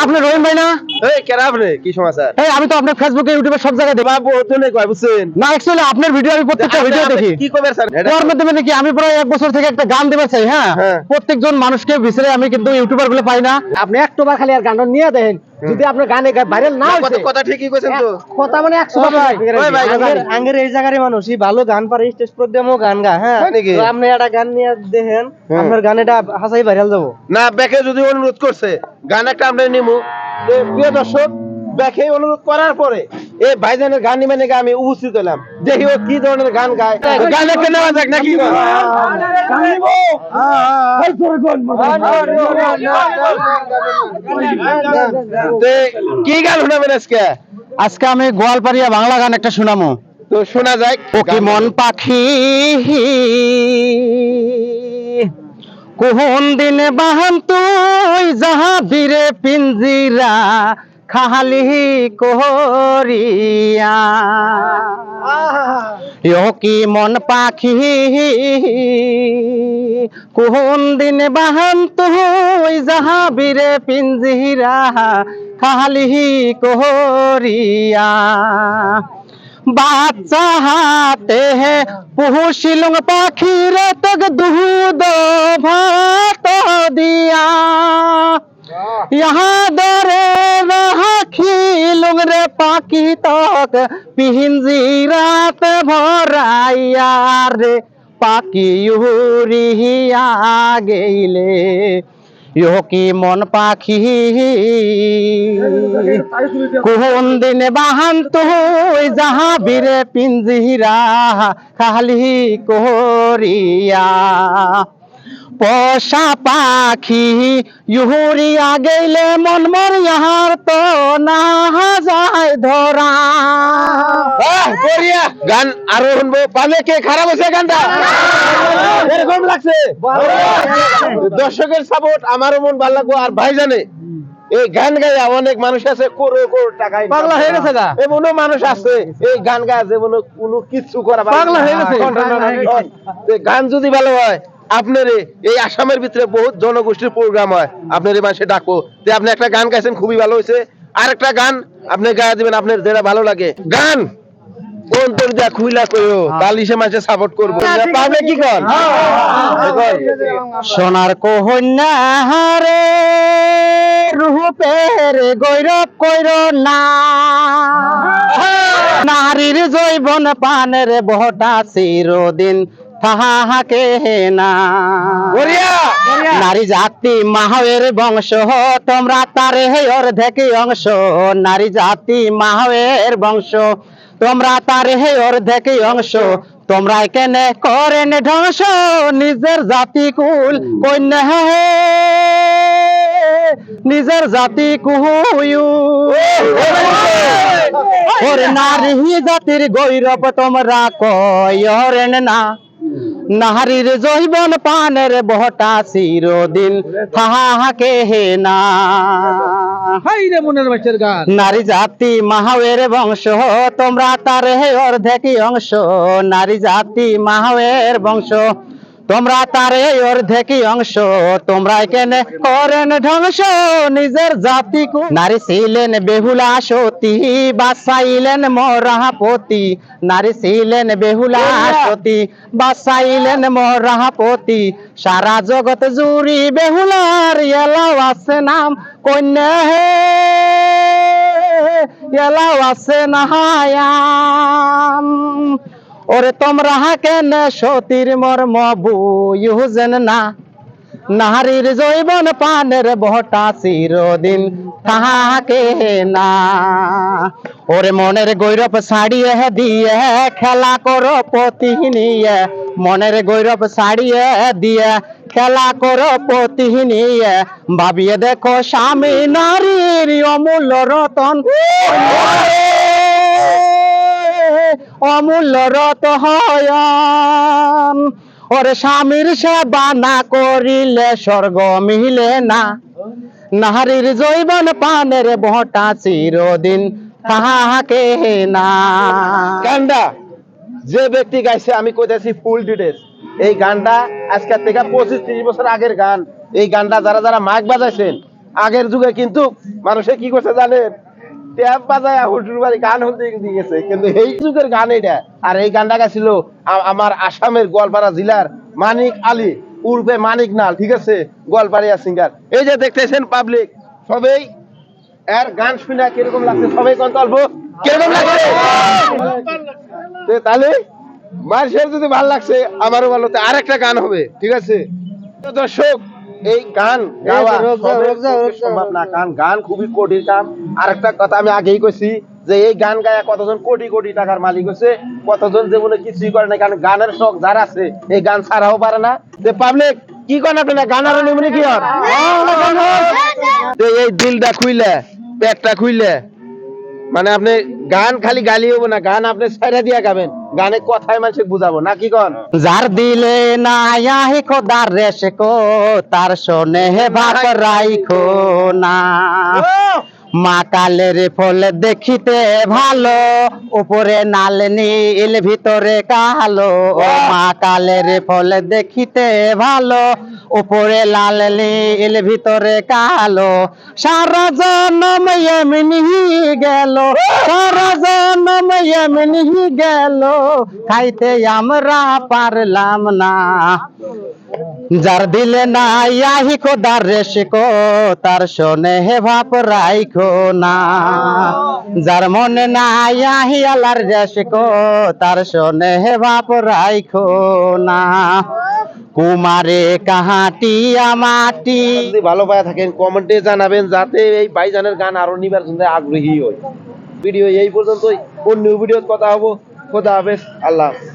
আপনি রহিম ভাই না? কি সমাচার? আমি তো আপনার ফেসবুকে ইউটিউবে সব জায়গায় দেখি। না অ্যাকচুয়ালি আপনার ভিডিও আমি প্রত্যেকটা ভিডিও দেখি। কি করবেন স্যার? ওর মাধ্যমে নাকি আমি প্রায় 1 বছর থেকে একটা গান দিতে চাই। হ্যাঁ, প্রত্যেকজন মানুষকে বিচারে আমি কিন্তু ইউটিউবার গুলো পাই না। আপনি একবার খালি আর গানটা নিয়ে দেখেন, যদি আপনার গানে ভাইরাল না হইছে, কথা ঠিকই কইছেন তো। কথা মানে 100 ভাই। আঙ্গের এই জায়গারই মানুষ ভালো গান পারে, স্টেজ প্রোগ্রামও গান গা। হ্যাঁ, তো আপনি একটা গান নিয়ে দেখেন, আপনার গানেটা হাসাই ভাইরাল যাবো না। ব্যাকে যদি অনুরোধ করছে গান একটা আমরা নিমু, প্রিয় দর্শক, ব্যাকে অনুরোধ করার পরে এই ভাইজানের গান নিবেন আমি উপস্থিত হলাম, দেখি ও কি ধরনের গান গায়। গান একটা নেওয়া যাক নাকি? কি গান শোনাবেন আজকে? আজকে আমি গোয়ালপাড়িয়া বাংলা গান একটা শোনামু। তো শোনা যায়। ও কি মন পাখি কোন দিনে বাহান তুই যাহা বীরে পিঞ্জিরা খালি করিয়া। ও কি মন পাখি কোন দিনে বাহান তুই যাহা বীরে পিঞ্জিরা খালি করিয়া। বাচ্চা হাতে পুষিলুং পাখির তক দুধ ভাত দিয়া। यहाँ दरे राखिलुং রে পাখি তক পিঞ্জিরাত ভরাইয়া রে পাখি উড়িয়া গেলে। ইহ কি মন পাখি কোন দিনে বাহান তুই যাহা বীরে পিঞ্জিরা খালি করিয়া। পোষা পাখি ইহুরিয়া গেলে মন মর ইহার তো না যায় ধরা। গান আরো শুনবো পালে। কে খারাপ হয়েছে গানটা? এরকম লাগছে দর্শকের সাপোর্ট আমারও মন ভালো লাগবো। আর ভাই জানে এই গান গায়ে অনেক মানুষ আছে কোটি কোটি টাকা পাগলা হয়ে গেছে গা। এমনও মানুষ আছে এই গান গায়ে যেমন কোনো কিছু করা পাগলা হয়ে গেছে। গান যদি ভালো হয়, আপনার এই আসামের ভিতরে বহুত জনগোষ্ঠীর প্রোগ্রাম হয়, আপনার এই মাসে ডাকো। আপনি একটা গান গাইছেন, খুবই ভালো হয়েছে। আর একটা গান আপনি গায়ে দিবেন আপনার যেটা ভালো লাগে। গান কোন তোর যা খুইলা কইও তালিশে মাসে সাপোর্ট করবো। পাবলে কি কর? সোনার কন্যা রে রূপের গৌরব কইর না। নারীর জৈবন পানের বহটা চিরদিন তাহাকে না। নারী জাতি মাহয়ের বংশ তোমরা তারে অর্ধেক অংশ। নারী জাতি মাহয়ের বংশ তোমরা তারে অর্ধেক অংশ। তোমরা কেনে করেন ধ্বংস নিজের জাতি কুল কন্যা হে নিজের জাতি কুহুয়ু। ওরে নারী জাতির গৌরব তোমরা কয়রেন না। নারীর জৈবন পানের বহটা চিরদিন তাহাকে না। নারী জাতি মাহয়ের বংশ তোমরা তার অর্ধেক অংশ। নারী জাতি মাহয়ের বংশ তোমরা তারে অর্ধেক অংশ। তোমরা কেনে করেন ধ্বংস নিজের জাতি। নারী ছিলেন বেহুলা সতী বাঁচাইলেন মরাপতি। নারী ছিলেন বেহুলা সতী বাঁচাইলেন মরাপতি। সারা জগৎ জুড়ি বেহুলার এলাও আছে নাম কন্যা হে এলাও আছে নাহায়াম। ওরে তোমরা কেন সতীর মর্ম বুঝেন না। নারীর জৈবন পানের বহটা চিরদিন তাহাকে না। ওরে মনের গৌরব ছাড়িয়ে দিয়ে খেলা করো পতি নিয়ে। মনের গৌরব ছাড়িয়ে দিয়ে খেলা করো পতি নিয়ে। ভাবিয়ে দেখো স্বামী নারীর অমূল্য রতন। অমূল্য রতন। ওরে স্বামীর সেবা না করিলে স্বর্গ মিলে না। নারীর জৈবন পানের বহটা চিরদিন তাহাকে না। গানটা যে ব্যক্তি গাইছে আমি কইতেছি ফুল ডিটেইলস। এই গানটা আজকে থেকে 25-30 বছর আগের গান। এই গানটা যারা যারা মাইক বাজাইছেন আগের যুগে কিন্তু মানুষে কি করছে জানেন, ট্যাপ বাজায় হুজুর বাড়ি গান শুনতে দিয়ে গেছে, কিন্তু এই যুগের গান এটা। আর এই গানটা গাইছিল আমার আসামের গোয়ালপাড়া জেলার মানিক আলী উর্ফে মানিক নাল, ঠিক আছে, গোয়ালপাড়িয়া সিঙ্গার। এই যে দেখতেছেন পাবলিক সবাই এর গান শুনে কিরকম লাগছে, সবাই কোন অল্প কিরকম লাগছে? তাহলে মানুষের যদি ভালো লাগছে আমারও ভালো, তো আরেকটা গান হবে, ঠিক আছে? তো দর্শক, এই গান গাওয়া সবার সম্ভব না, কারণ গান খুবই কঠিন কাম। আরেকটা কথা আমি আগেই কইছি যে এই গান গায়া কতজন কোটি কোটি টাকার মালিক হয়েছে, কতজন জীবনে কিছুই করে না, কারণ গানের শখ যারা আছে এই গান ছাড়াও পারে না। যে পাবলিক কি করেন আপনি, গান আরো নিমনি কি হয়? এই দিলটা খুইলে পেটটা খুইলে, মানে আপনি গান খালি গালি হবো না, গান আপনি ছেড়ে দিয়া গাবেন, গানে কথায় মানুষকে বুঝাবো না, কি কন? যার দিলে না আহি খোদার রেশ কো তার শোনে হে বাপ রাইখো না। মা কালের ফল দেখিতে ভালো, উপরে নাল নীল ভিতরে কালো। মা কালের ফল দেখিতে ভালো, উপরে লাল নীল ভিতরে কালো। সারা জনম এমনি গেল, সারা জনম এমনি গেল, খাইতে আমরা পারলাম না। যার দিলে না আহি খোদার রেশ কো তার শোনে হে বাপ রাইখো না। যার মনে না আহি আলার রেশ কো তার শোনে হে বাপ রাইখো না। কুমারে কাহাটিয়া মাটি। যদি ভালো পায় থাকেন কমেন্টে জানাবেন, যাতে এই ভাইজানের গান আরো নিবার জন্য আগ্রহী হয়। ভিডিও এই পর্যন্তই, অন্য ভিডিওর কথা হবো। খোদা হাফেজ, আল্লাহ হাফেজ।